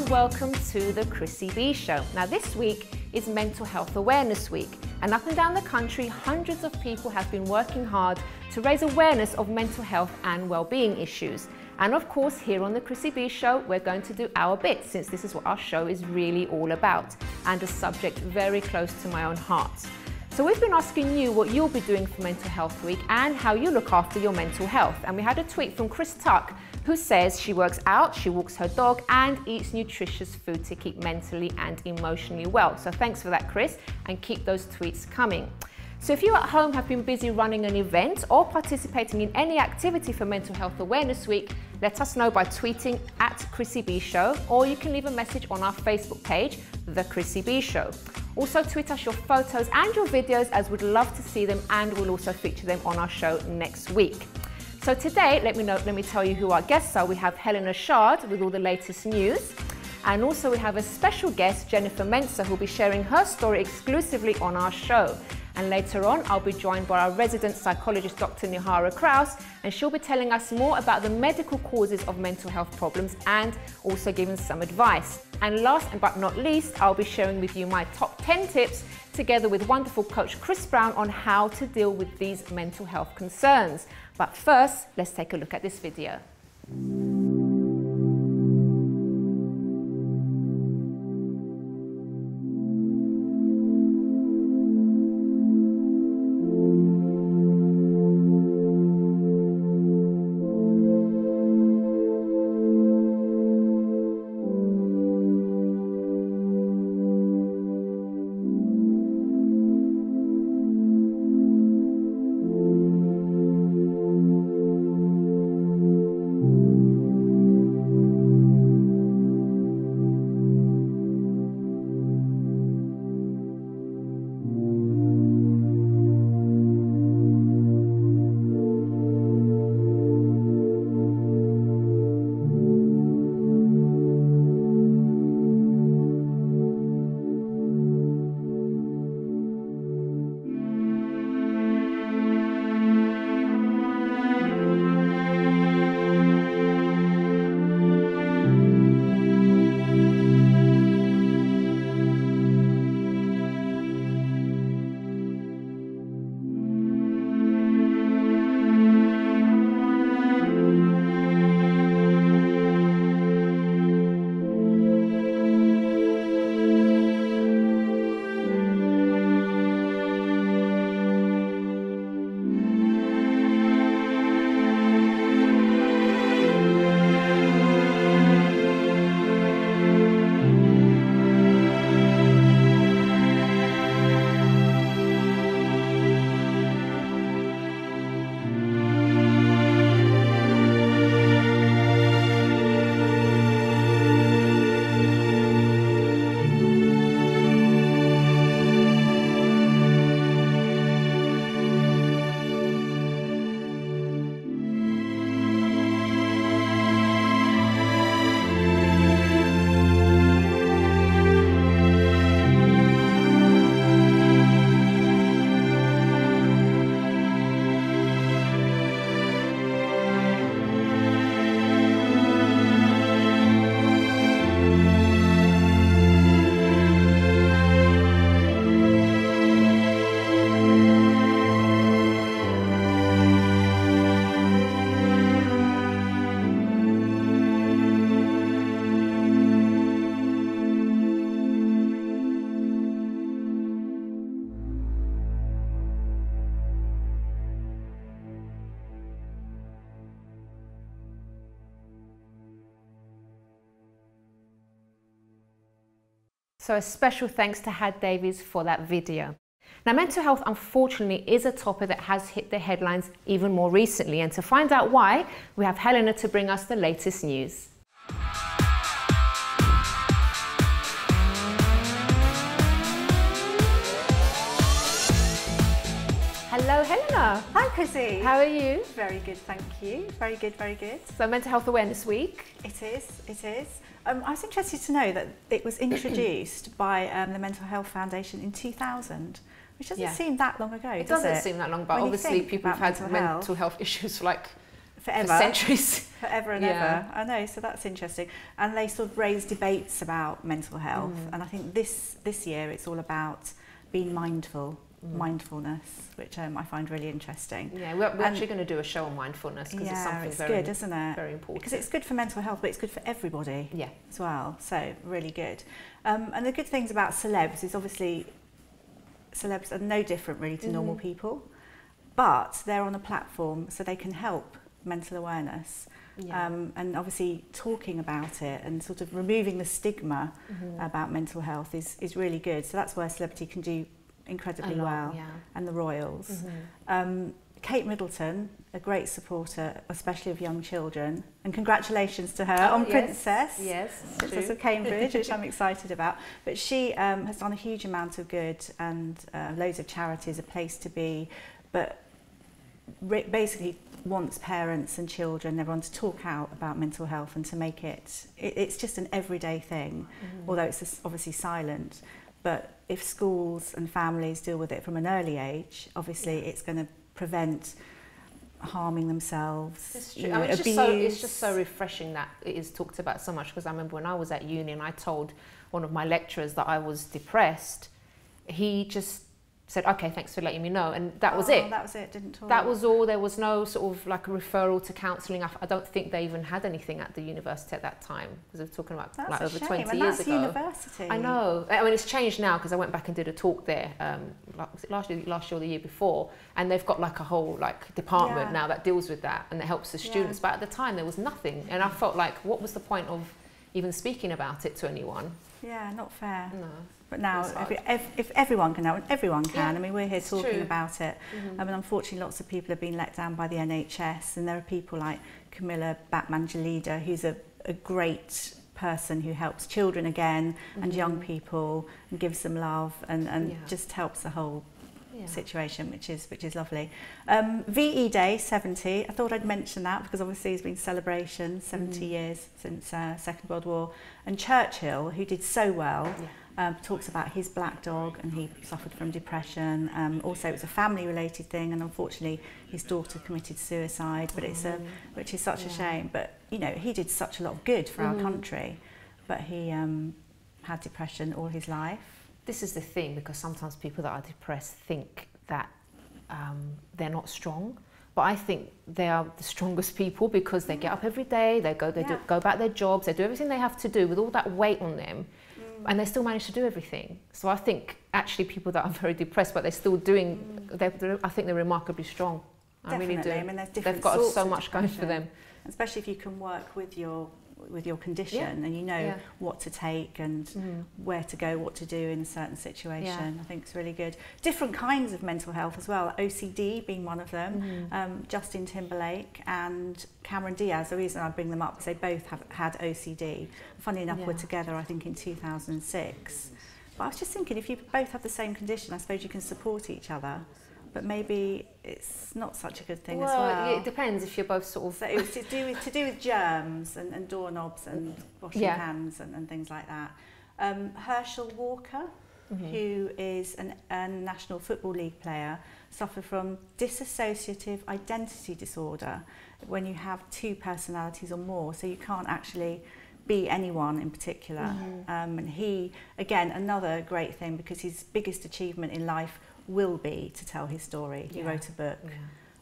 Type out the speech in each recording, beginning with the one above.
and welcome to the Chrissy B Show. Now this week is Mental Health Awareness Week, and up and down the country hundreds of people have been working hard to raise awareness of mental health and well-being issues. And of course here on the Chrissy B Show we're going to do our bit, since this is what our show is really all about, and a subject very close to my own heart. So we've been asking you what you'll be doing for Mental Health Week and how you look after your mental health. And we had a tweet from Chris Tuck, who says she works out, she walks her dog and eats nutritious food to keep mentally and emotionally well. So thanks for that, Chris, and keep those tweets coming. So if you at home have been busy running an event or participating in any activity for Mental Health Awareness Week, let us know by tweeting at Chrissy B Show, or you can leave a message on our Facebook page, The Chrissy B Show. Also tweet us your photos and your videos, as we'd love to see them, and we'll also feature them on our show next week. So today, let me tell you who our guests are. We have Helena Shard with all the latest news. And also we have a special guest, Jennifer Mensah, who'll be sharing her story exclusively on our show. And later on, I'll be joined by our resident psychologist, Dr. Nihara Krause, and she'll be telling us more about the medical causes of mental health problems and also giving some advice. And last but not least, I'll be sharing with you my top 10 tips, together with wonderful Coach Chris Browne, on how to deal with these mental health concerns. But first, let's take a look at this video. So a special thanks to Had Davies for that video. Now, mental health, unfortunately, is a topic that has hit the headlines even more recently. And to find out why, we have Helena to bring us the latest news. Hello, Helena. Hi, Chrissy. How are you? Very good, thank you. Very good, very good. So, Mental Health Awareness Week. It is, it is. I was interested to know that it was introduced by the Mental Health Foundation in 2000, which doesn't seem that long ago, It doesn't seem that long, but obviously people have had mental health issues for like forever. For centuries. Forever and ever. I know, so that's interesting. And they sort of raise debates about mental health. And I think this year it's all about being mindful, mindfulness, which I find really interesting. Yeah, we're actually going to do a show on mindfulness because it's something very good, isn't it? Very important. Because it's good for mental health, but it's good for everybody as well. So really good. And the good things about celebs is obviously celebs are no different really to normal people, but they're on a platform so they can help mental awareness. And obviously talking about it and sort of removing the stigma about mental health is really good. So that's where celebrity can do incredibly well, and the royals. Kate Middleton, a great supporter, especially of young children, and congratulations to her on Princess of Cambridge, which I'm excited about. But she has done a huge amount of good, and loads of charities, a place to be, but basically wants parents and children, everyone, to talk out about mental health and to make it's just an everyday thing, although it's obviously silent. But if schools and families deal with it from an early age, obviously it's going to prevent harming themselves. It's true. I mean, it's just so refreshing that it is talked about so much, because I remember when I was at uni and I told one of my lecturers that I was depressed, he just said, okay, thanks for letting me know, and that was it. That was it, didn't talk. That was all. There was no sort of like a referral to counselling. I don't think they even had anything at the university at that time, because they're talking about like over 20 years ago. University. I know. I mean, it's changed now, because I went back and did a talk there. Was it last year or the year before? And they've got like a whole like department now that deals with that and that helps the students. But at the time there was nothing, and I felt like, what was the point of even speaking about it to anyone? Yeah, not fair. No. But now, if everyone can now, and everyone can, I mean, we're here talking about it. I mean, unfortunately, lots of people have been let down by the NHS, and there are people like Camilla Batman-Jalida, who's a great person who helps children again and young people and gives them love and just helps the whole situation, which is lovely. VE Day 70, I thought I'd mention that because obviously there's been celebrations, 70 years since Second World War, and Churchill, who did so well, talks about his black dog, and he suffered from depression. Also, it was a family-related thing, and unfortunately, his daughter committed suicide. But which is such a shame. But you know, he did such a lot of good for our country, but he had depression all his life. This is the thing, because sometimes people that are depressed think that they're not strong. But I think they are the strongest people, because they get up every day, they go about their jobs, they do everything they have to do with all that weight on them, and they still manage to do everything. So I think actually people that are very depressed, but they're still doing, I think they're remarkably strong. Definitely. I really do. I mean, there's different They've got sorts so of much going for them. Especially if you can work with your condition and you know what to take and where to go, what to do in a certain situation. I think it's really good. Different kinds of mental health as well, OCD being one of them. Justin Timberlake and Cameron Diaz, the reason I bring them up is they both have had OCD. Funny enough, we're together I think in 2006. But I was just thinking, if you both have the same condition, I suppose you can support each other. But maybe it's not such a good thing as well. It depends if you're both sort of... So it was to do with germs and doorknobs and washing hands and things like that. Herschel Walker, who is a National Football League player, suffered from dissociative identity disorder, when you have two personalities or more, so you can't actually be anyone in particular. And he, again, another great thing, because his biggest achievement in life will be to tell his story. He wrote a book,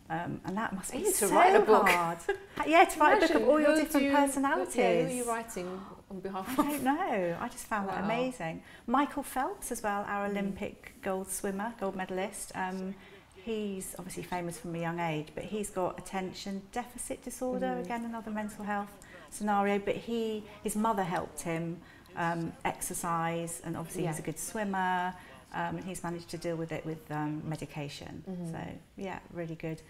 and that must be so hard. To write a book of all your different personalities. Who are you writing on behalf of? I don't know. I just found that amazing. Michael Phelps as well, our Olympic gold medalist. He's obviously famous from a young age, but he's got attention deficit disorder, again another mental health scenario, but his mother helped him exercise, and obviously he's a good swimmer. And he's managed to deal with it with medication. So, yeah, really good.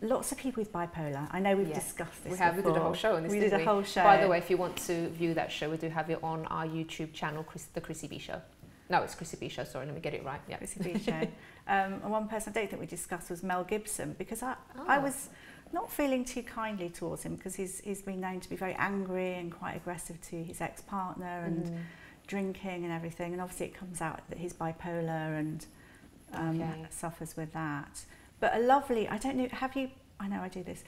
Lots of people with bipolar. I know we've discussed this before. We did a whole show on this, We did a whole show. By the way, if you want to view that show, we do have it on our YouTube channel, the Chrissy B Show. No, it's Chrissy B Show, sorry, let me get it right. Yeah. Chrissy B Show. And one person I don't think we discussed was Mel Gibson, because I was not feeling too kindly towards him, because he's been known to be very angry and quite aggressive to his ex-partner and drinking and everything, and obviously it comes out that he's bipolar and suffers with that. But a lovely, I don't know, I know I do this,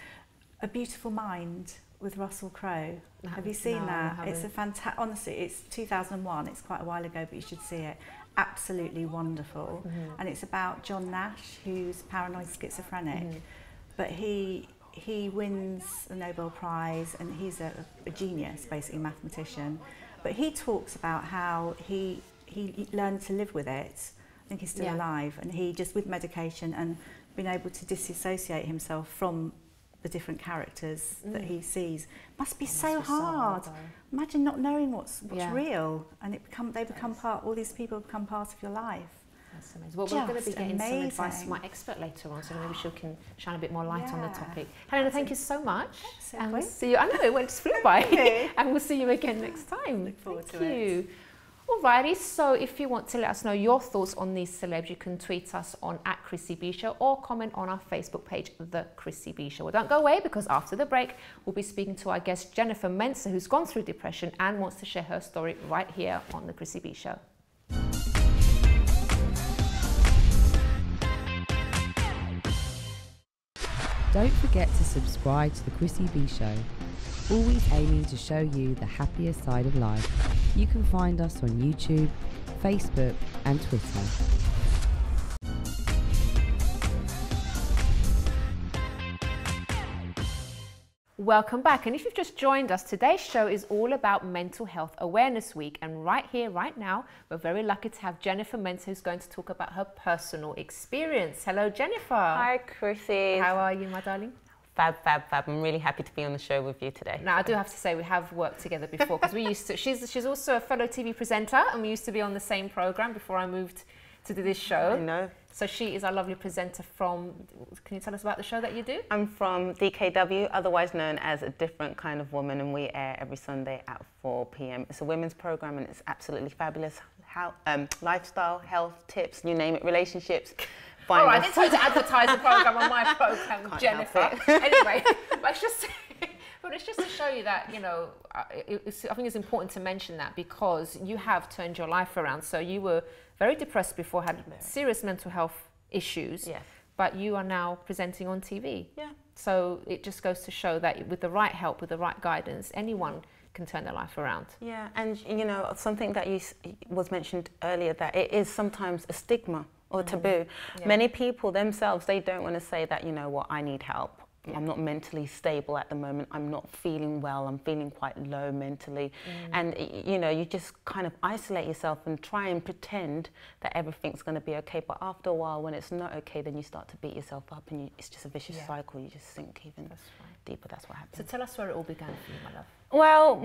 A Beautiful Mind with Russell Crowe. No, Have you seen no, that? It's a fantastic, honestly, it's 2001, it's quite a while ago, but you should see it. Absolutely wonderful. And it's about John Nash, who's paranoid schizophrenic, but he wins the Nobel Prize, and he's a genius, basically a mathematician. But he talks about how he learned to live with it. I think he's still alive, and he just, with medication and being able to disassociate himself from the different characters that he sees, must be so hard. Imagine not knowing what's real, and they become part. All these people become part of your life. That's amazing. Well, we're going to be getting some advice from my expert later on, so maybe she can shine a bit more light on the topic. Helena, thank you so much. And we'll see you. I know, it went just flew by. And we'll see you again next time. Look forward to it. Alrighty, so if you want to let us know your thoughts on these celebs, you can tweet us on @Chrissy B Show or comment on our Facebook page, The Chrissy B Show. Well, don't go away, because after the break, we'll be speaking to our guest Jennifer Mensah, who's gone through depression and wants to share her story right here on The Chrissy B Show. Don't forget to subscribe to The Chrissy B Show, always aiming to show you the happier side of life. You can find us on YouTube, Facebook and Twitter. Welcome back, and if you've just joined us, today's show is all about Mental Health Awareness Week, and right here, right now, we're very lucky to have Jennifer Mensah, who's going to talk about her personal experience. Hello, Jennifer. Hi, Chrissy. How are you, my darling? Fab. I'm really happy to be on the show with you today. Now, I do have to say we have worked together before, because we used to. She's also a fellow TV presenter, and we used to be on the same program before I moved to do this show. I know. So she is our lovely presenter from. Can you tell us about the show that you do? I'm from DKW, otherwise known as A Different Kind of Woman, and we air every Sunday at 4 p.m. It's a women's program, and it's absolutely fabulous. How lifestyle, health tips, you name it, relationships. All right, I didn't try to advertise the program on my program, Jennifer. Anyway, but it's just to show you that, you know, I think it's important to mention that, because you have turned your life around. So you were very depressed before, had serious mental health issues, but you are now presenting on TV. Yeah. So it just goes to show that with the right help, with the right guidance, anyone can turn their life around. Yeah, and you know, something that was mentioned earlier, that it is sometimes a stigma or taboo. Many people themselves, they don't want to say that, you know what, I need help. I'm not mentally stable at the moment. I'm not feeling well. I'm feeling quite low mentally. And, you know, you just kind of isolate yourself and try and pretend that everything's going to be okay. But after a while, when it's not okay, then you start to beat yourself up, and it's just a vicious cycle. You just sink even deeper. That's what happens. So tell us where it all began for you, my love. Well,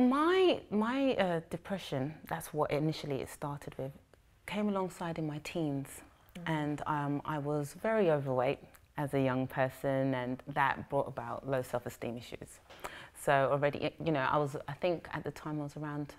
my depression, that's what initially it started with, came alongside in my teens. And I was very overweight as a young person, and that brought about low self-esteem issues. So already, you know, I think at the time I was around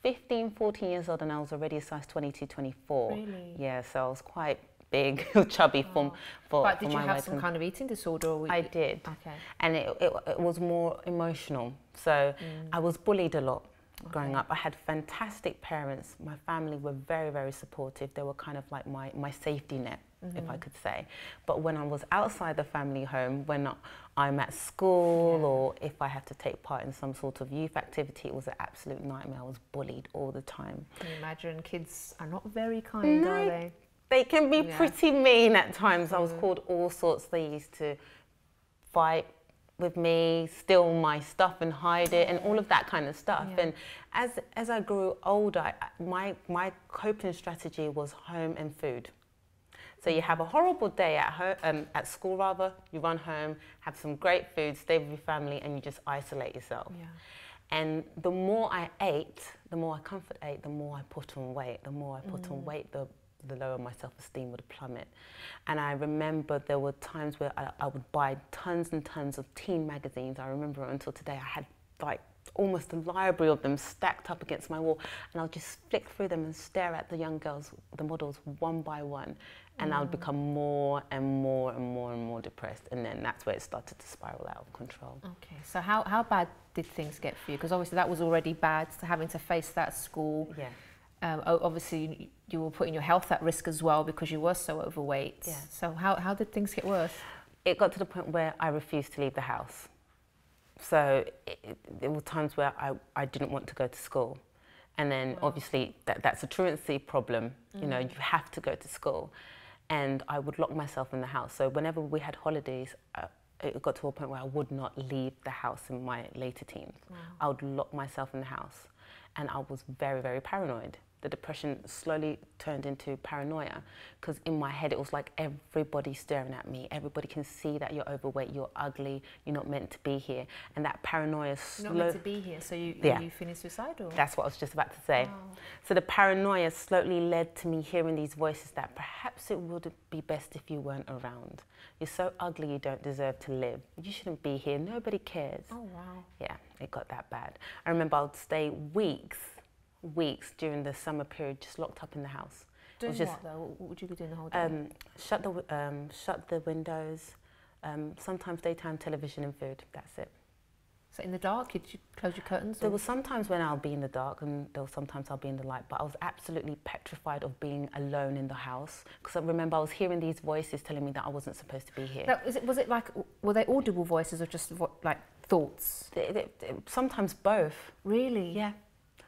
15, 14 years old, and I was already a size 22, 24. Really? Yeah, so I was quite big, chubby for But did you have some kind of eating disorder? Or I did. Okay. And it was more emotional. So I was bullied a lot. Growing up, I had fantastic parents. My family were very, very supportive. They were kind of like my safety net, if I could say. But when I was outside the family home, when I'm at school or if I had to take part in some sort of youth activity, it was an absolute nightmare. I was bullied all the time. Can you imagine? Kids are not very kind, are they? They can be pretty mean at times. I was called all sorts. They used to fight with me, steal my stuff and hide it, and all of that kind of stuff. And as I grew older, my coping strategy was home and food. So you have a horrible day at home, at school rather, you run home, have some great food, stay with your family, and you just isolate yourself. And the more I ate, the more I comfort ate, the more I put on weight. The more I put on weight, the lower my self-esteem would plummet. And I remember there were times where I would buy tons and tons of teen magazines. I remember until today I had like almost a library of them stacked up against my wall, and I'll just flick through them and stare at the young girls, the models, one by one, and I would become more and more and more and more depressed, and then that's where it started to spiral out of control. Okay, so how bad did things get for you? Because obviously that was already bad, having to face that at school. Obviously you were putting your health at risk as well because you were so overweight. So how did things get worse? It got to the point where I refused to leave the house. So there were times where I didn't want to go to school. And then obviously that's a truancy problem. You know, you have to go to school. And I would lock myself in the house. So whenever we had holidays, it got to a point where I would not leave the house in my later teens. I would lock myself in the house. And I was very, very paranoid. The depression slowly turned into paranoia, because in my head it was like everybody's staring at me. Everybody can see that you're overweight, you're ugly, you're not meant to be here. And that paranoia Not meant to be here, so you feeling suicidal? That's what I was just about to say. Wow. So the paranoia slowly led to me hearing these voices that perhaps it would be best if you weren't around. You're so ugly, you don't deserve to live. You shouldn't be here, nobody cares. Oh, wow. Yeah, it got that bad. I remember I would stay weeks during the summer period just locked up in the house. Doing what though? What would you be doing the whole day? Shut the windows, sometimes daytime television and food, that's it. So in the dark, did you close your curtains? There were sometimes when I'll be in the dark and there were sometimes I'll be in the light, but I was absolutely petrified of being alone in the house, because I remember I was hearing these voices telling me that I wasn't supposed to be here. Now, was it like, were they audible voices or just like thoughts? Sometimes both. Really? Yeah.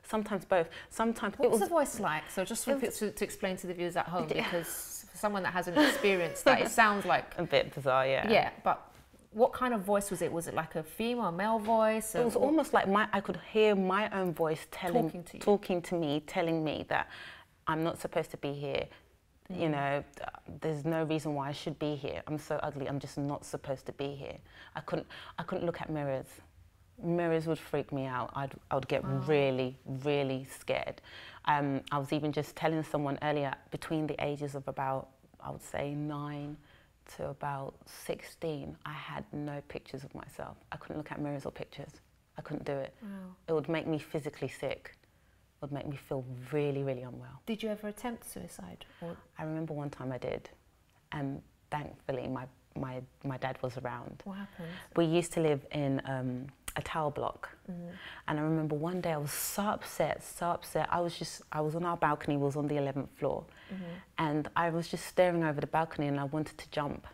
Sometimes both. Sometimes what was the voice like? So just to explain to the viewers at home, because for someone that hasn't experienced that, it sounds like a bit bizarre, yeah. Yeah, but what kind of voice was it? Was it like a female, male voice? It was almost like I could hear my own voice talking to me, telling me that I'm not supposed to be here. You know, there's no reason why I should be here. I'm so ugly. I'm just not supposed to be here. I couldn't look at mirrors. Mirrors would freak me out. I would get really, really scared. I was even just telling someone earlier, between the ages of about, I would say 9 to about 16, I had no pictures of myself. I couldn't look at mirrors or pictures. I couldn't do it. Wow. It would make me physically sick. It would make me feel really, really unwell. Did you ever attempt suicide? Or? I remember one time I did, and thankfully my dad was around. What happened? We used to live in a tower block, and I remember one day I was so upset. I was on our balcony, was on the 11th floor, and I was just staring over the balcony and I wanted to jump.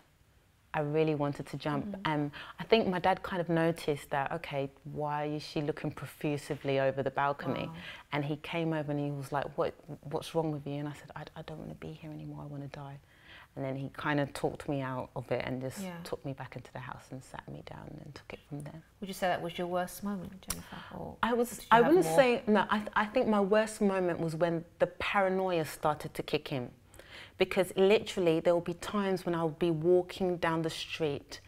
I really wanted to jump, and I think my dad kind of noticed that, okay, why is she looking profusively over the balcony? Wow. And he came over and he was like, what's wrong with you? And I said, I don't want to be here anymore, I want to die. And then he kind of talked me out of it and just took me back into the house and sat me down and took it from there. Would you say that was your worst moment, Jennifer? Or I wouldn't say, no, I think my worst moment was when the paranoia started to kick in. Because literally there will be times when I'll be walking down the street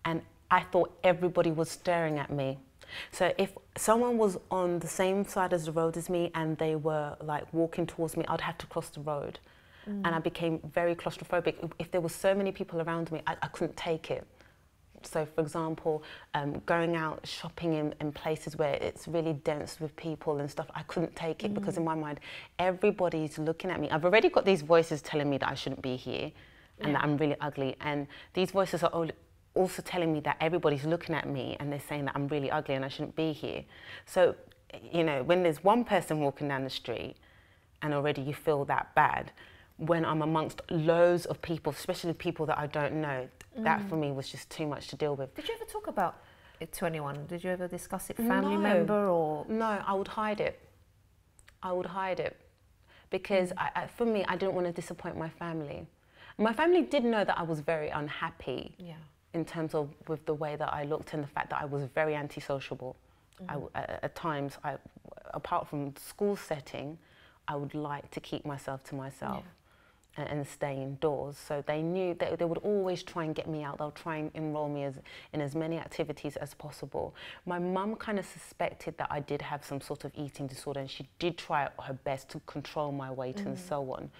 and I thought everybody was staring at me. So if someone was on the same side as the road as me and they were like walking towards me, I'd have to cross the road. And I became very claustrophobic. If there were so many people around me, I couldn't take it. So for example, going out shopping in places where it's really dense with people and stuff, I couldn't take it because in my mind, everybody's looking at me. I've already got these voices telling me that I shouldn't be here and that I'm really ugly. And these voices are also telling me that everybody's looking at me and they're saying that I'm really ugly and I shouldn't be here. So, you know, when there's one person walking down the street and already you feel that bad, when I'm amongst loads of people, especially people that I don't know, that for me was just too much to deal with. Did you ever talk about it to anyone? Did you ever discuss it, family member or? No, I would hide it. I would hide it because for me, I didn't want to disappoint my family. My family did know that I was very unhappy in terms of with the way that I looked and the fact that I was very antisociable. At times, apart from school setting, I would like to keep myself to myself. And stay indoors. So they knew that they would always try and get me out. They'll try and enroll me in as many activities as possible. My mum kind of suspected that I did have some sort of eating disorder and she did try her best to control my weight and so on.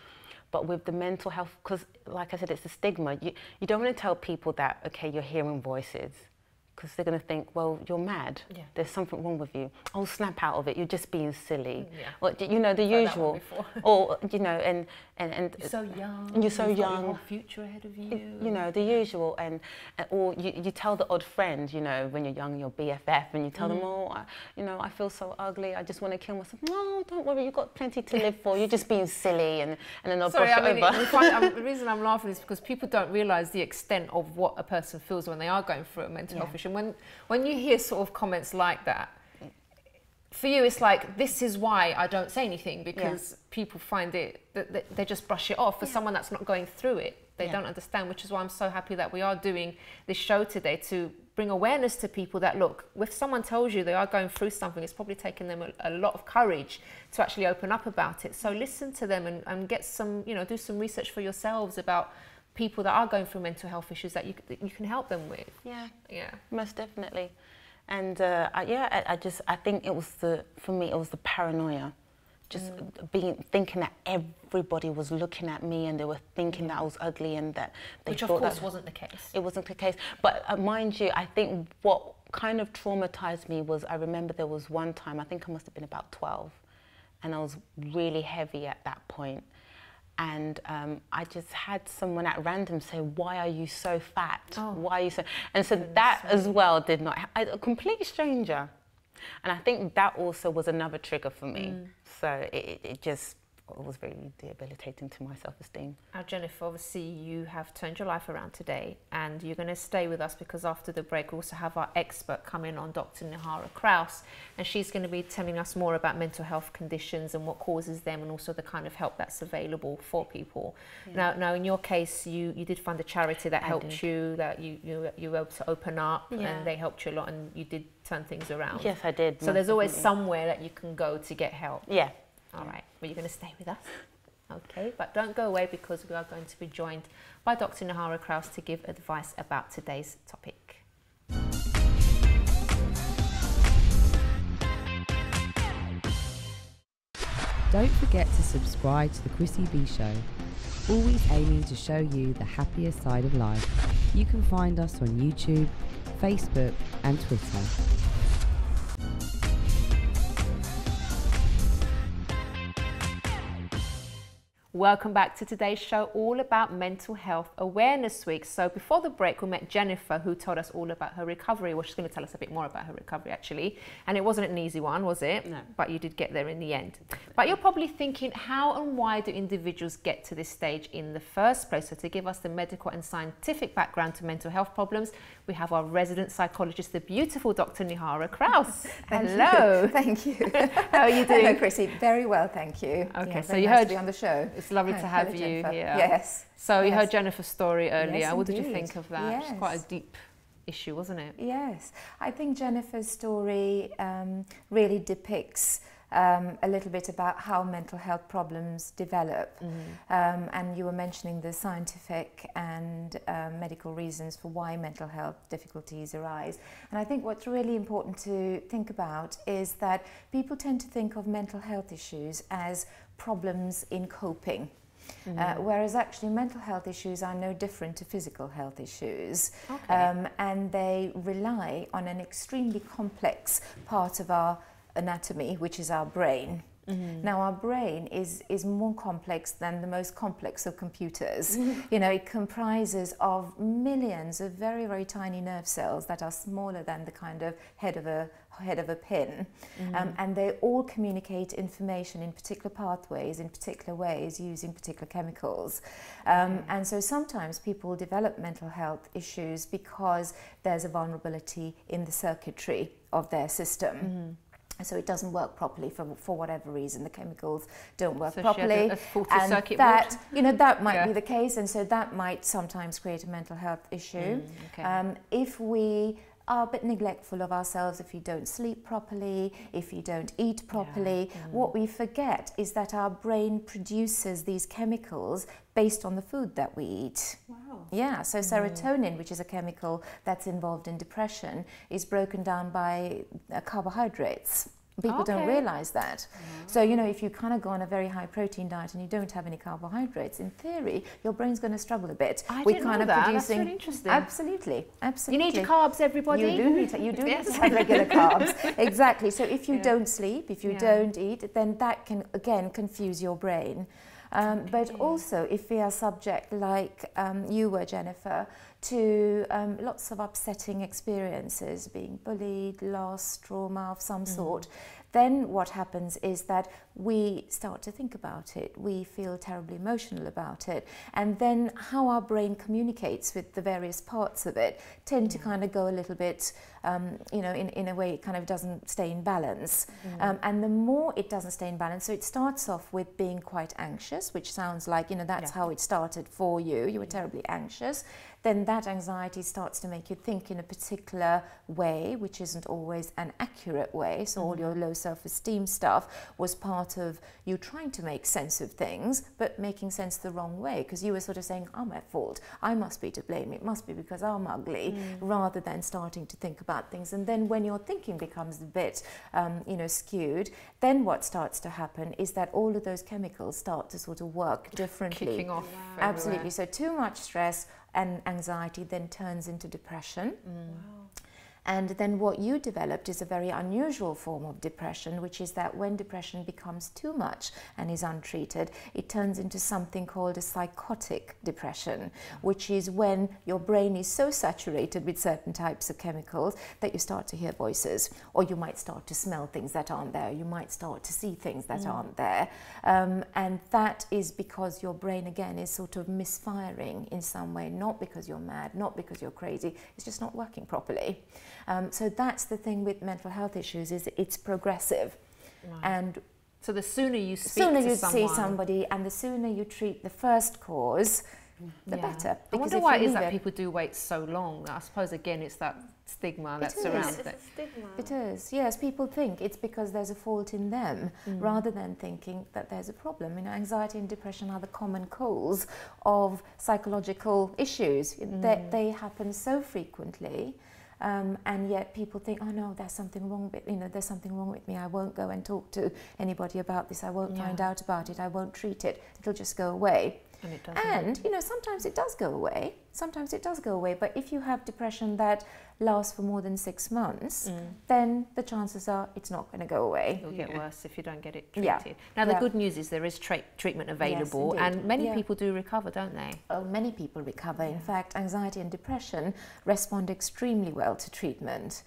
But with the mental health, because like I said, it's a stigma. You don't want to tell people that, okay, you're hearing voices, because they're going to think, well, you're mad. There's something wrong with you. Oh, snap out of it. You're just being silly. Or, you know, the usual. Or, you know, and you're so young. And you're so young. Got your whole future ahead of you. You know, the usual. Or you tell the odd friend, you know, when you're young, your BFF, and you tell them, oh, you know, I feel so ugly. I just want to kill myself. No, don't worry. You've got plenty to live for. You're just being silly, and then they'll brush it over. The reason I'm laughing is because people don't realise the extent of what a person feels when they are going through a mental health issue. selfish. And when you hear sort of comments like that, for you, it's like, this is why I don't say anything, because people find it, that they just brush it off. For someone that's not going through it, they don't understand, which is why I'm so happy that we are doing this show today to bring awareness to people that, look, if someone tells you they are going through something, it's probably taken them a lot of courage to actually open up about it. So listen to them and get some, you know, do some research for yourselves about people that are going through mental health issues that you can help them with. Yeah, most definitely. And I think it was for me it was the paranoia, just thinking that everybody was looking at me and they were thinking that I was ugly and that they thought, of course, that wasn't the case. It wasn't the case. But mind you, I think what kind of traumatized me was, I remember there was one time, I think I must have been about 12, and I was really heavy at that point. And I just had someone at random say, "Why are you so fat? Why are you so?" And so that as well did not. A complete stranger, and I think that also was another trigger for me. So it was very debilitating to my self-esteem. Now, Jennifer, obviously you have turned your life around today, and you're going to stay with us because after the break we also have our expert coming on, Dr. Nihara Krause, and she's going to be telling us more about mental health conditions and what causes them, and also the kind of help that's available for people. Now in your case, you did find a charity that helped you, that you were able to open up, and they helped you a lot, and you did turn things around. Yes, I did. So there's always somewhere that you can go to get help. Yeah. All right, well, you're going to stay with us. Okay, but don't go away, because we are going to be joined by Dr. Nihara Krause to give advice about today's topic. Don't forget to subscribe to the Chrissy B Show, always aiming to show you the happier side of life. You can find us on YouTube, Facebook and Twitter. Welcome back to today's show, all about Mental Health Awareness Week. So before the break, we met Jennifer, who told us all about her recovery. Well, she's going to tell us a bit more about her recovery, actually. And it wasn't an easy one, was it? No. But you did get there in the end. But you're probably thinking, how and why do individuals get to this stage in the first place? So to give us the medical and scientific background to mental health problems, we have our resident psychologist, the beautiful Dr. Nihara Krause. Hello. Thank you. How are you doing? Hello, Chrissy. Very well, thank you. Okay, Yeah, so very you nice heard to be on the show. It's lovely to have you Jennifer. here. Yes. So you yes. heard Jennifer's story earlier. Yes, what did you indeed. think of that? Yes. It's quite a deep issue, wasn't it? Yes. I think Jennifer's story really depicts a little bit about how mental health problems develop. And you were mentioning the scientific and medical reasons for why mental health difficulties arise. And I think what's really important to think about is that people tend to think of mental health issues as problems in coping. Whereas actually mental health issues are no different to physical health issues. And they rely on an extremely complex part of our anatomy, which is our brain. Now our brain is more complex than the most complex of computers. You know, it comprises of millions of very, very tiny nerve cells that are smaller than the kind of head of a pin, and they all communicate information in particular pathways, in particular ways, using particular chemicals. And so sometimes people develop mental health issues because there's a vulnerability in the circuitry of their system. So it doesn't work properly for whatever reason. The chemicals don't work properly, a faulty and circuit that board. you know that might be the case, and so that might sometimes create a mental health issue. If we are a bit neglectful of ourselves, if you don't sleep properly, if you don't eat properly, what we forget is that our brain produces these chemicals based on the food that we eat. Yeah, so serotonin, which is a chemical that's involved in depression, is broken down by carbohydrates. People don't realize that. So, you know, if you kind of go on a very high protein diet and you don't have any carbohydrates, in theory, your brain's going to struggle a bit. I didn't know that. That's really interesting. Absolutely, absolutely. You need carbs, everybody. You do need to have regular carbs. Exactly. So if you don't sleep, if you don't eat, then that can, again, confuse your brain. But also, if we are subject, like you were, Jennifer, to lots of upsetting experiences, being bullied, loss, trauma of some sort, then what happens is that we start to think about it. We feel terribly emotional about it. And then how our brain communicates with the various parts of it tend to kind of go a little bit, you know, in a way it kind of doesn't stay in balance. And the more it doesn't stay in balance, so it starts off with being quite anxious, which sounds like, you know, that's how it started for you. You were terribly anxious. Then that anxiety starts to make you think in a particular way, which isn't always an accurate way. So all your low self-esteem stuff was part of you trying to make sense of things, but making sense the wrong way, because you were sort of saying, I'm at fault, I must be to blame, it must be because I'm ugly, rather than starting to think about things. And then when your thinking becomes a bit, you know, skewed, then what starts to happen is that all of those chemicals start to sort of work differently. Kicking off. Absolutely. So too much stress and anxiety then turns into depression. And then what you developed is a very unusual form of depression, which is that when depression becomes too much and is untreated, it turns into something called a psychotic depression, which is when your brain is so saturated with certain types of chemicals that you start to hear voices, or you might start to smell things that aren't there, you might start to see things that aren't there. And that is because your brain, again, is sort of misfiring in some way, not because you're mad, not because you're crazy, it's just not working properly. So that's the thing with mental health issues, is it's progressive. And so the sooner you speak sooner to you someone, see somebody, and the sooner you treat the first cause, the better. I wonder why it is that people do wait so long. I suppose, again, it's that stigma that surrounds it. It is, yes. People think it's because there's a fault in them, rather than thinking that there's a problem. You know, anxiety and depression are the common cause of psychological issues. They happen so frequently. And yet people think, oh no, there's something wrong with, you know, there's something wrong with me. I won't go and talk to anybody about this. I won't find out about it. I won't treat it. It'll just go away. And it doesn't. And, you know, sometimes it does go away. Sometimes it does go away. But if you have depression that lasts for more than 6 months, then the chances are it's not going to go away. It'll get worse if you don't get it treated. Now, the good news is there is treatment available, and many people do recover, don't they? Oh, many people recover. In fact, anxiety and depression respond extremely well to treatment.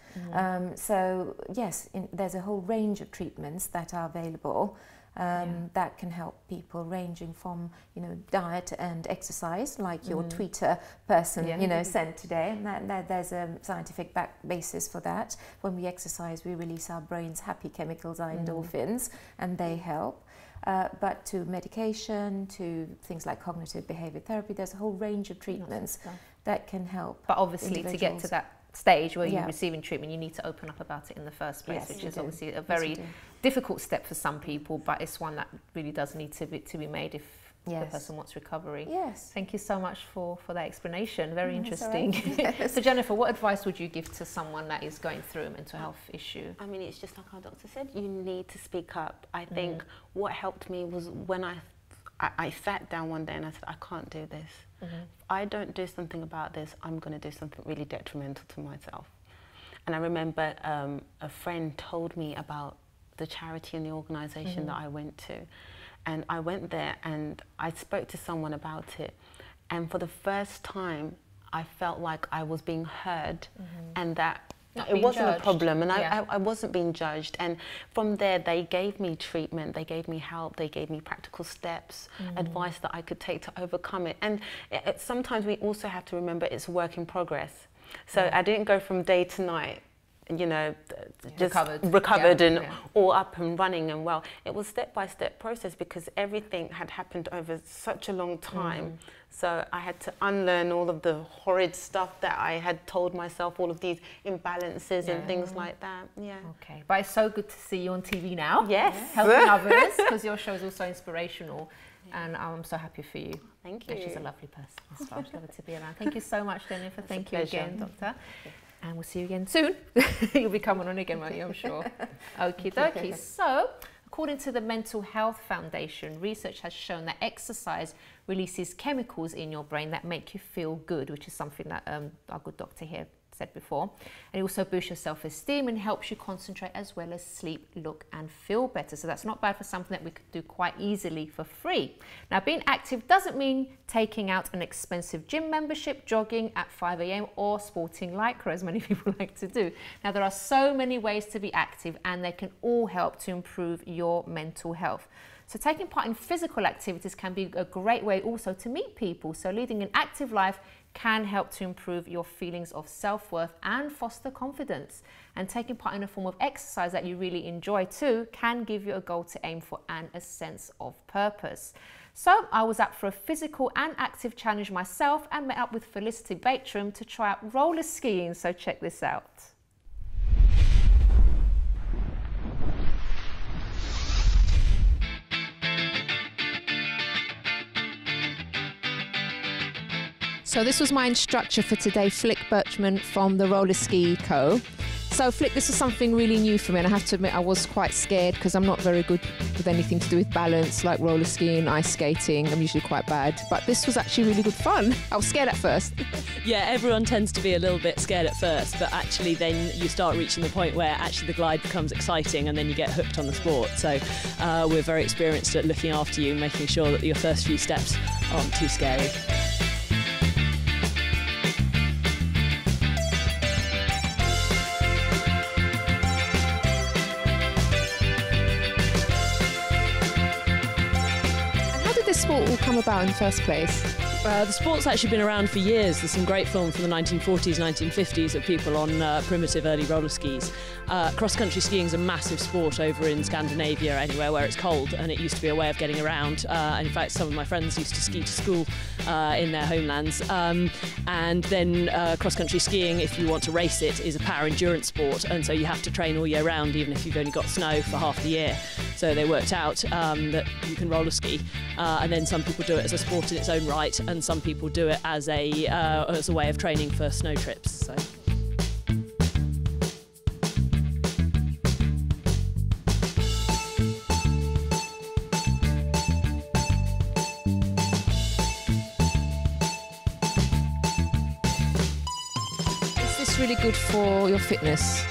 So, yes, there's a whole range of treatments that are available. That can help people, ranging from, you know, diet and exercise, like your tweeter person, you know, sent today. And that there's a scientific basis for that. When we exercise, we release our brain's happy chemicals, our endorphins, and they help. But to medication, to things like cognitive behavior therapy, there's a whole range of treatments that can help. But obviously, to get to that stage where you're receiving treatment, you need to open up about it in the first place, which is obviously a very difficult step for some people, but it's one that really does need to be made if the person wants recovery. Thank you so much for that explanation. Very interesting. Right. So Jennifer, what advice would you give to someone that is going through a mental health issue? I mean, it's just like our doctor said, you need to speak up. I think what helped me was when I sat down one day and I said, I can't do this. If I don't do something about this, I'm going to do something really detrimental to myself. And I remember a friend told me about the charity and the organisation that I went to. And I went there and I spoke to someone about it. And for the first time, I felt like I was being heard and that it wasn't a problem, and I wasn't being judged. And from there, they gave me treatment, they gave me help, they gave me practical steps, advice that I could take to overcome it. And sometimes we also have to remember it's a work in progress. So I didn't go from day to night, you know, just recovered and all up and running and well. It was step-by-step process because everything had happened over such a long time. So I had to unlearn all of the horrid stuff that I had told myself, all of these imbalances and things like that. Okay, but it's so good to see you on TV now. Yes. Helping others, because your show is also inspirational. And I'm so happy for you. Thank you. Yeah, she's a lovely person. It's lovely to be around. Thank you so much, Jennifer. Thank you again, Doctor. And we'll see you again soon. You'll be coming on again, won't you? I'm sure. Okie dokie. So, according to the Mental Health Foundation, research has shown that exercise releases chemicals in your brain that make you feel good, which is something that our good doctor here said before. And it also boosts your self-esteem and helps you concentrate, as well as sleep, look and feel better. So that's not bad for something that we could do quite easily for free. Now, being active doesn't mean taking out an expensive gym membership, jogging at 5 a.m. or sporting lycra, as many people like to do. Now, there are so many ways to be active, and they can all help to improve your mental health. So taking part in physical activities can be a great way also to meet people. So leading an active life can help to improve your feelings of self-worth and foster confidence. And taking part in a form of exercise that you really enjoy too can give you a goal to aim for and a sense of purpose. So I was up for a physical and active challenge myself and met up with Felicity Batram to try out roller skiing. So check this out. So this was my instructor for today, Flick Birchman from the Roller Ski Co. So Flick, this was something really new for me, and I have to admit I was quite scared because I'm not very good with anything to do with balance, like roller skiing, ice skating. I'm usually quite bad, but this was actually really good fun. I was scared at first. Yeah, everyone tends to be a little bit scared at first, but actually then you start reaching the point where actually the glide becomes exciting and then you get hooked on the sport. So we're very experienced at looking after you and making sure that your first few steps aren't too scary. Sport will come about in the first place? The sport's actually been around for years. There's some great films from the 1940s, 1950s of people on primitive early roller skis. Cross-country skiing is a massive sport over in Scandinavia, anywhere where it's cold, and it used to be a way of getting around. And in fact, some of my friends used to ski to school in their homelands. And then cross-country skiing, if you want to race it, is a power endurance sport, and so you have to train all year round, even if you've only got snow for half the year. So they worked out that you can roller ski, and then some people do it as a sport in its own right, and some people do it as a way of training for snow trips. So. Is this really good for your fitness?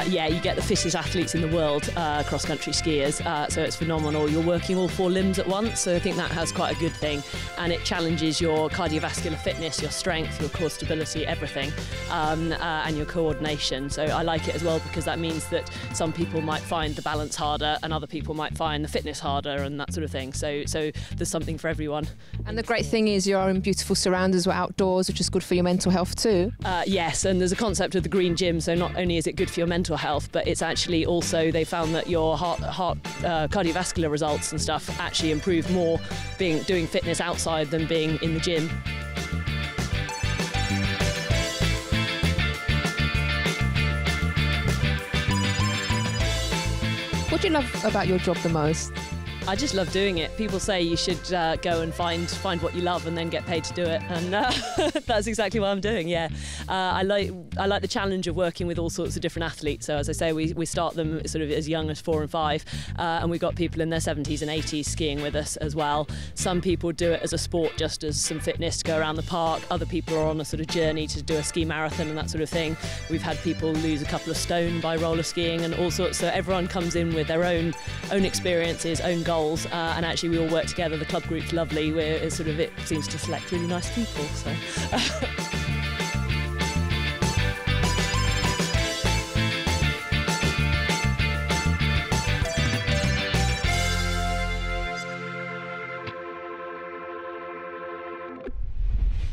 Yeah, you get the fittest athletes in the world, cross-country skiers, so it's phenomenal. You're working all four limbs at once, so I think that has quite a good thing, and it challenges your cardiovascular fitness, your strength, your core stability, everything, and your coordination. So I like it as well because that means that some people might find the balance harder and other people might find the fitness harder and that sort of thing. So there's something for everyone. And the great thing is you're in beautiful surroundings, we're outdoors, which is good for your mental health too. Yes, and there's a concept of the green gym, so not only is it good for your mental health, but it's actually also, they found that your heart cardiovascular results and stuff actually improve more doing fitness outside than being in the gym. What do you love about your job the most? I just love doing it. People say you should go and find what you love and then get paid to do it, and that's exactly what I'm doing. Yeah, I like the challenge of working with all sorts of different athletes. So as I say, we start them sort of as young as 4 and 5, and we've got people in their 70s and 80s skiing with us as well. Some people do it as a sport, just as some fitness to go around the park. Other people are on a sort of journey to do a ski marathon and that sort of thing. We've had people lose a couple of stone by roller skiing and all sorts. So everyone comes in with their own experiences, own goals, and actually we all work together. The club group's lovely. It seems to select really nice people. So.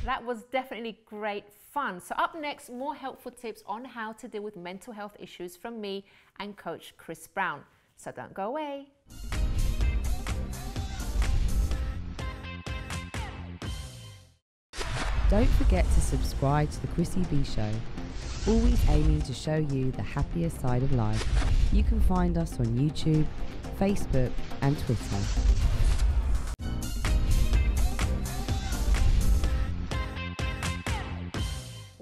That was definitely great fun. So up next, more helpful tips on how to deal with mental health issues from me and Coach Chris Browne. So don't go away. Don't forget to subscribe to the Chrissy B Show, always aiming to show you the happier side of life. You can find us on YouTube, Facebook and Twitter.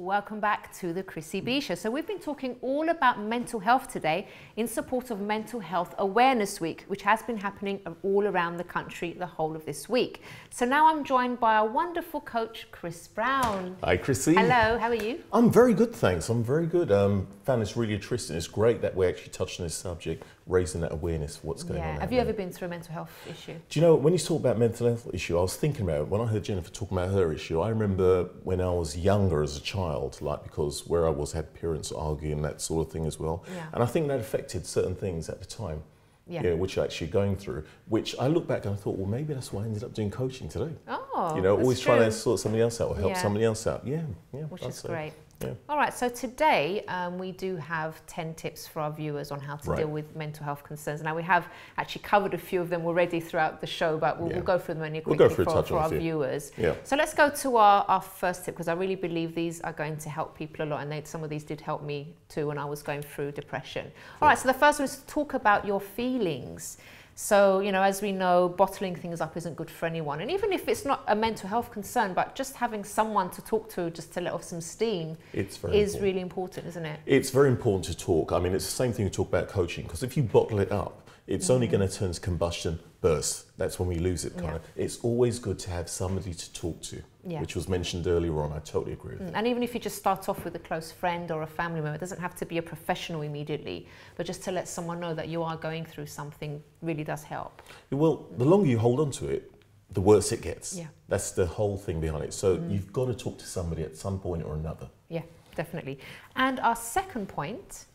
Welcome back to the Chrissy B Show. So we've been talking all about mental health today in support of Mental Health Awareness Week, which has been happening all around the country the whole of this week. So now I'm joined by our wonderful coach, Chris Browne. Hi, Chrissy. Hello, how are you? I'm very good, thanks. I'm very good. Found this really interesting. It's great that we're actually touching this subject, raising that awareness for what's going on. Have you ever been through a mental health issue? Do you know, when you talk about mental health issue, I was thinking about it. When I heard Jennifer talking about her issue, I remember when I was younger as a child, like because where I was had parents arguing, that sort of thing as well. Yeah. And I think that affected certain things at the time, which you're actually going through, which I look back and I thought, well, maybe that's why I ended up doing coaching today. Oh, you know, always trying to sort somebody else out or help somebody else out. Yeah, which is great. Yeah. All right, so today we do have 10 tips for our viewers on how to deal with mental health concerns. Now, we have actually covered a few of them already throughout the show, but we'll go through them only quickly for our viewers. Yeah. So let's go to our first tip, because I really believe these are going to help people a lot, and some of these did help me too when I was going through depression. All right, so the first one is to talk about your feelings. So, you know, as we know, bottling things up isn't good for anyone. And even if it's not a mental health concern, but just having someone to talk to just to let off some steam is really important, isn't it? It's very important to talk. I mean, it's the same thing we talk about coaching, because if you bottle it up, it's only going to turn to combustion, burst. That's when we lose it, kind of. It's always good to have somebody to talk to, which was mentioned earlier on. I totally agree with that. And even if you just start off with a close friend or a family member, it doesn't have to be a professional immediately, but just to let someone know that you are going through something really does help. Well, the longer you hold on to it, the worse it gets. Yeah. That's the whole thing behind it. So you've got to talk to somebody at some point or another. Yeah, definitely. And our second point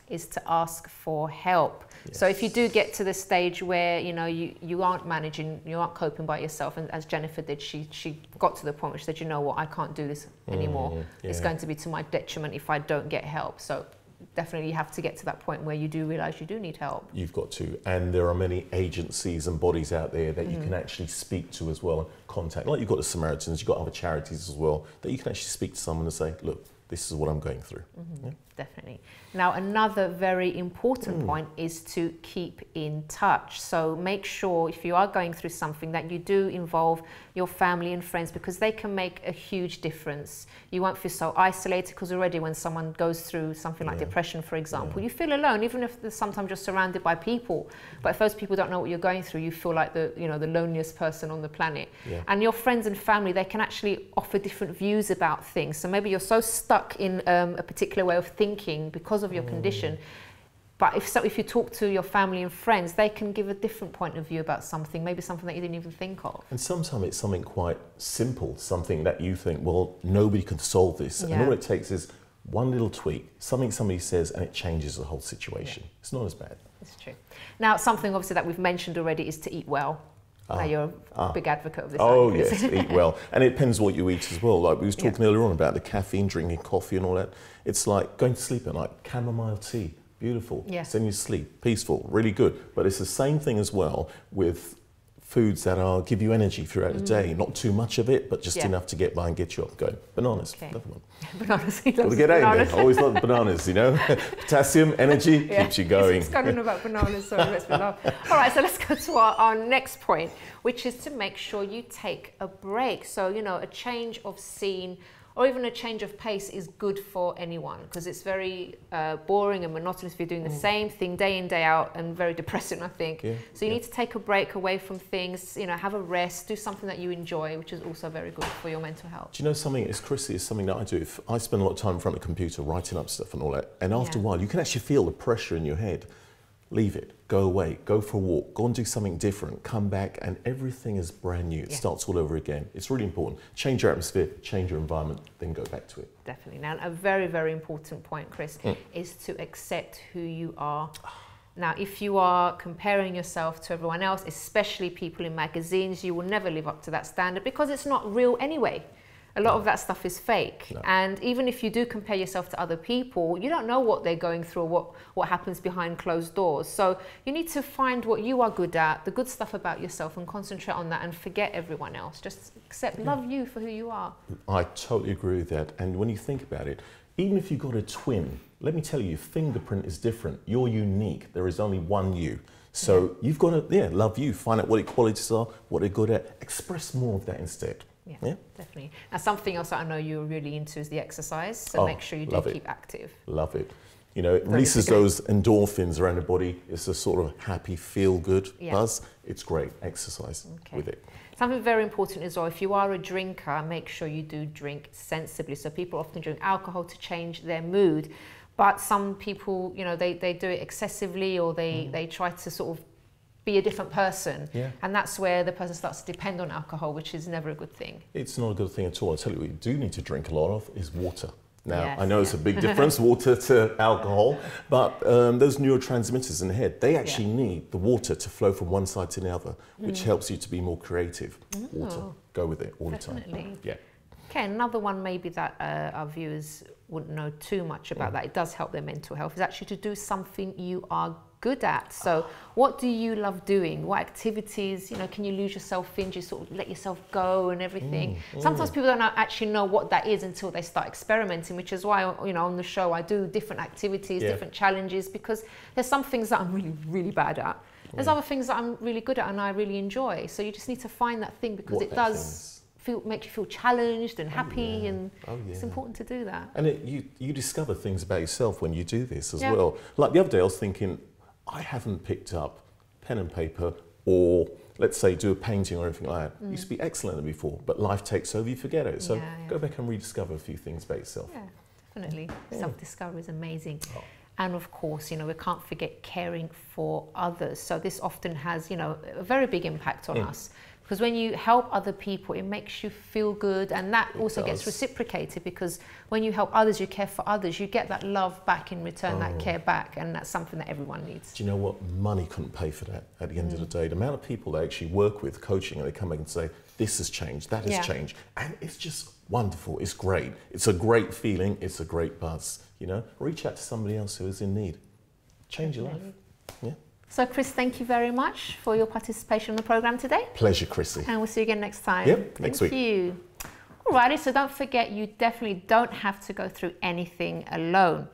is to ask for help. Yes. So if you do get to the stage where you know you aren't managing, you aren't coping by yourself, and as Jennifer did, she got to the point where she said, you know what, I can't do this anymore. It's going to be to my detriment if I don't get help. So definitely you have to get to that point where you do realise you do need help. You've got to, and there are many agencies and bodies out there that you can actually speak to as well, and contact. Like you've got the Samaritans, you've got other charities as well, that you can actually speak to someone and say, look, this is what I'm going through. Definitely. Now, another very important point is to keep in touch. So make sure if you are going through something that you do involve your family and friends, because they can make a huge difference. You won't feel so isolated, because already when someone goes through something like depression, for example, you feel alone, even if sometimes you're surrounded by people. But if those people don't know what you're going through, you feel like the loneliest person on the planet. And your friends and family, they can actually offer different views about things. So maybe you're so stuck in a particular way of thinking because of your condition, but if you talk to your family and friends, they can give a different point of view about something, maybe something that you didn't even think of. And sometimes it's something quite simple, something that you think, well, nobody can solve this, and all it takes is one little tweak, something somebody says, and it changes the whole situation. It's not as bad. It's true. Now, something obviously that we've mentioned already is to eat well. You're a big advocate of this. Oh yes, eat well. And it depends what you eat as well. Like we was talking earlier on about the caffeine, drinking coffee and all that. It's like going to sleep at night, chamomile tea, beautiful. Yes. Then you sleep, peaceful, really good. But it's the same thing as well with foods that give you energy throughout the day. Not too much of it, but just enough to get by and get you up going. Bananas, another one. Bananas. Got to get out there. Always love bananas, you know. Potassium, energy, keeps you going. It's kind of about bananas, so let's laugh. All right, so let's go to our next point, which is to make sure you take a break. So, you know, a change of scene or even a change of pace is good for anyone, because it's very boring and monotonous if you're doing the same thing day in, day out, and very depressing, I think. So you need to take a break away from things, you know, have a rest, do something that you enjoy, which is also very good for your mental health. Do you know something, Chrissy, is something that I do. If I spend a lot of time in front of the computer writing up stuff and all that, and after a while you can actually feel the pressure in your head. Leave it, go away, go for a walk, go and do something different, come back, and everything is brand new. It starts all over again. It's really important. Change your atmosphere, change your environment, then go back to it. Definitely. Now, a very, very important point, Chris, is to accept who you are. Now, if you are comparing yourself to everyone else, especially people in magazines, you will never live up to that standard, because it's not real anyway. A lot of that stuff is fake. And even if you do compare yourself to other people, you don't know what they're going through or what happens behind closed doors. So you need to find what you are good at, the good stuff about yourself, and concentrate on that and forget everyone else. Just accept, love you for who you are. I totally agree with that. And when you think about it, even if you've got a twin, let me tell you, your fingerprint is different. You're unique. There is only one you. So you've got to, love you, find out what your qualities are, what they're good at, express more of that instead. Yeah, definitely. Now, something else that I know you're really into is the exercise, so make sure you do keep active. Love it. You know, it releases those endorphins around the body. It's a sort of happy, feel-good buzz. It's great. Exercise with it. Something very important as well, if you are a drinker, make sure you do drink sensibly. So people often drink alcohol to change their mood, but some people, you know, they do it excessively, or they try to sort of be a different person. And that's where the person starts to depend on alcohol, which is never a good thing. It's not a good thing at all. I tell you what you do need to drink a lot of is water. Now, I know it's a big difference, water to alcohol, but those neurotransmitters in the head, they actually need the water to flow from one side to the other, which helps you to be more creative. Water, go with it all the time. Yeah. Okay, another one maybe that our viewers wouldn't know too much about that, it does help their mental health, is actually to do something you are good at. So what do you love doing? What activities, you know, can you lose yourself in? Do you sort of let yourself go and everything? Sometimes people don't actually know what that is until they start experimenting, which is why, you know, on the show I do different activities, different challenges, because there's some things that I'm really, really bad at. There's other things that I'm really good at and I really enjoy. So you just need to find that thing, because it does make you feel challenged and happy, and it's important to do that. And you discover things about yourself when you do this as well. Like the other day I was thinking, I haven't picked up pen and paper, or let's say do a painting or anything like that. Used to be excellent at it before, but life takes over, you forget it. So go back and rediscover a few things about yourself. Yeah, definitely. Self-discovery is amazing. And of course, you know, we can't forget caring for others. So this often has, you know, a very big impact on us. Because when you help other people, it makes you feel good, and that also gets reciprocated, because when you help others, you care for others, you get that love back in return, that care back, and that's something that everyone needs. Do you know what? Money couldn't pay for that at the end of the day. The amount of people they actually work with, coaching, and they come back and say, this has changed, that has changed, and it's just wonderful, it's great. It's a great feeling, it's a great buzz, you know? Reach out to somebody else who is in need. Change your life. Yeah. So Chris, thank you very much for your participation in the programme today. Pleasure, Chrissy. And we'll see you again next time. Yep, next week. Thank you. Alrighty, so don't forget, you definitely don't have to go through anything alone.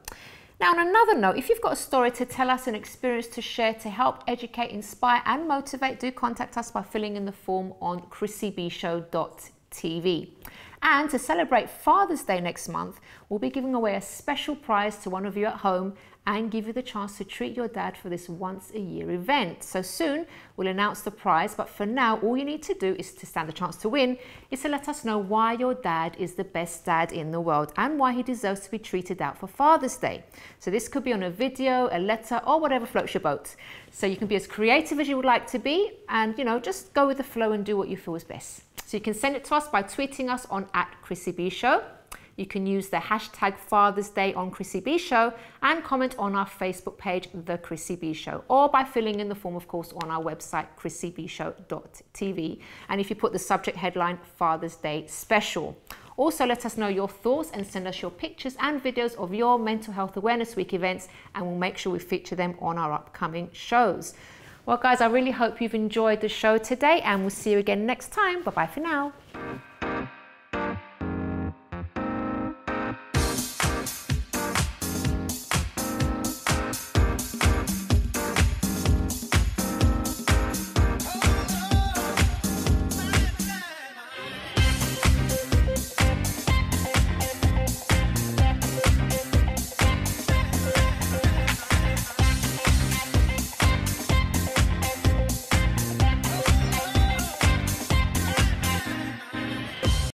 Now, on another note, if you've got a story to tell us, an experience to share, to help educate, inspire and motivate, do contact us by filling in the form on chrissybshow.tv. And to celebrate Father's Day next month, we'll be giving away a special prize to one of you at home and give you the chance to treat your dad for this once-a-year event. So soon we'll announce the prize, but for now all you need to do is to stand a chance to win is to let us know why your dad is the best dad in the world and why he deserves to be treated out for Father's Day. So this could be on a video, a letter, or whatever floats your boat. So you can be as creative as you would like to be, and you know, just go with the flow and do what you feel is best. So you can send it to us by tweeting us on @Chrissy B Show. You can use the hashtag Father's Day on Chrissy B Show and comment on our Facebook page, The Chrissy B Show, or by filling in the form, of course, on our website, chrissybshow.tv. And if you put the subject headline, Father's Day Special. Also, let us know your thoughts and send us your pictures and videos of your Mental Health Awareness Week events, and we'll make sure we feature them on our upcoming shows. Well, guys, I really hope you've enjoyed the show today, and we'll see you again next time. Bye-bye for now.